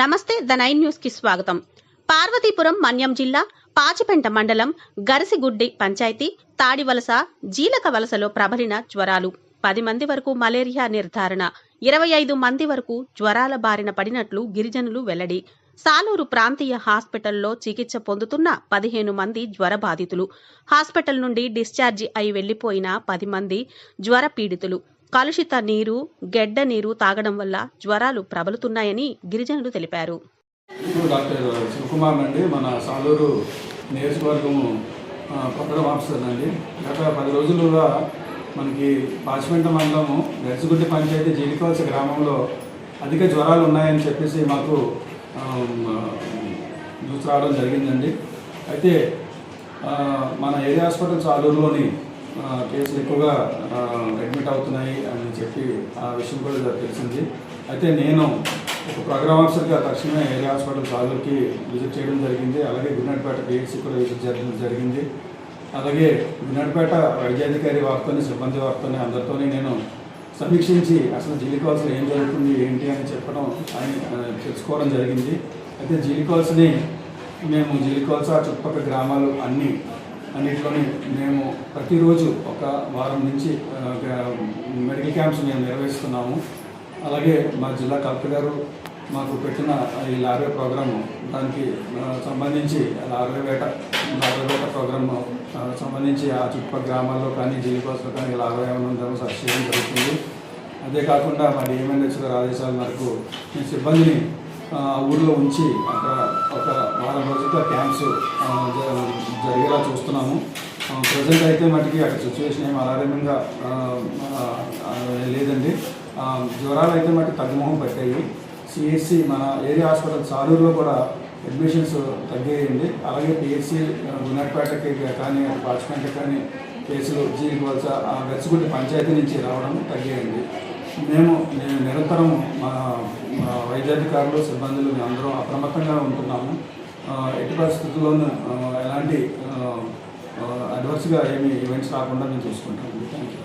నమస్తే the 9 news కి స్వాగతం. పార్వతీపురం మన్యం జిల్లా పాచిపెంట మండలం గరిసిగుడ్డి పంచాయతీ తాడివలస జీలక వలసలో ప్రబలిన జ్వరాలు 10 మంది వరకు మలేరియా నిర్ధారణ 25 మంది వరకు జ్వరాల బారిన పడినట్లు గిరిజనులు వెల్లడి. సాలూరు ప్రాంతీయ హాస్పిటల్లో చికిత్స పొందుతున్న 15 మంది జ్వర బాధితులు. హాస్పిటల్ నుండి డిశ్చార్జి అయి వెళ్లిపోయిన 10 మంది జ్వర పీడితులు. కలుషిత నీరు, గెడ్డ నీరు తాగడం వల్ల జ్వరాలు ప్రబలుతున్నాయని గిరిజనులు తెలిపారు. డాక్టర్ శివకుమార్ అండి, మన సాలూరు నియోజకవర్గము ప్రోగ్రామ్ ఆఫీసర్ అండి. గత 10 రోజులుగా మనకి పాచిపెంట మండలము గరిసిగుడ్డి పంచాయతీ జీలికవలస గ్రామంలో అధిక జ్వరాలు ఉన్నాయని చెప్పేసి మాకు న్యూస్ రావడం జరిగిందండి. అయితే మన ఏరియా హాస్పిటల్ సాలూరులోని కేసులు ఎక్కువగా అడ్మిట్ అవుతున్నాయి అని చెప్పి ఆ విషయం కూడా తెలిసింది. అయితే నేను ఒక ప్రోగ్రామ్ ఆఫీసర్గా తక్షణమే ఏరియా హాస్పిటల్ సాలూరుకి విజిట్ చేయడం జరిగింది. అలాగే గున్నట్పేట పిహెచ్సి కూడా విజిట్ చేయడం జరిగింది. అలాగే గున్నట్పేట వైద్యాధికారి వారితోని సిబ్బంది వారితోని అందరితోని నేను సమీక్షించి అసలు జీలికవలసలో ఏం జరుగుతుంది ఏంటి అని చెప్పడం అని తెలుసుకోవడం జరిగింది. అయితే జీలికవలసని మేము జీలికవలస చుట్టుపక్కల గ్రామాలు అన్నింటిలోని మేము ప్రతిరోజు ఒక వారం నుంచి మెడికల్ క్యాంప్స్ మేము నిర్వహిస్తున్నాము. అలాగే మా జిల్లా కలెక్టర్ గారు మాకు పెట్టిన ఈ లార్వే ప్రోగ్రాము దానికి సంబంధించి లార్వే వేట ప్రోగ్రాము సంబంధించి ఆ చుట్టుపక్కల గ్రామాల్లో కానీ జీలికవలసలో కానీ లార్వే ఏమైనా సర్చ్ చేయడం జరుగుతుంది. అదే కాకుండా మా డిఎంఎన్హెచ్ గారి ఆదేశాల మేరకు ఈ సిబ్బందిని ఊళ్ళో ఉంచి అక్కడ ఒక వారం రోజులుగా క్యాంప్స్ జరిగేలా చూస్తున్నాము. ప్రజెంట్ అయితే మటుకి అక్కడ సిచ్యువేషన్ ఏమి అలారంగా లేదండి. జ్వరాలు అయితే మటుకు తగ్గుముఖం పట్టాయి. సిఎస్సి మన ఏరియా హాస్పిటల్ సాలూరులో కూడా అడ్మిషన్స్ తగ్గాయండి. అలాగే పిహెచ్సి గున్నట్పేటకి కానీ పాచిపెంట కానీ కేసులు జీలికవలస గరిసిగుడ్డి పంచాయతీ నుంచి రావడం తగ్గాయండి. మేము నిరంతరం మా వైద్యాధికారులు సిబ్బందులు మేము అందరం అప్రమత్తంగా ఉంటున్నాము. ఎట్టి పరిస్థితుల్లోనూ ఎలాంటి అడ్వర్స్గా ఏమి ఈవెంట్స్ రాకుండా మేము చూసుకుంటాము. Thank you.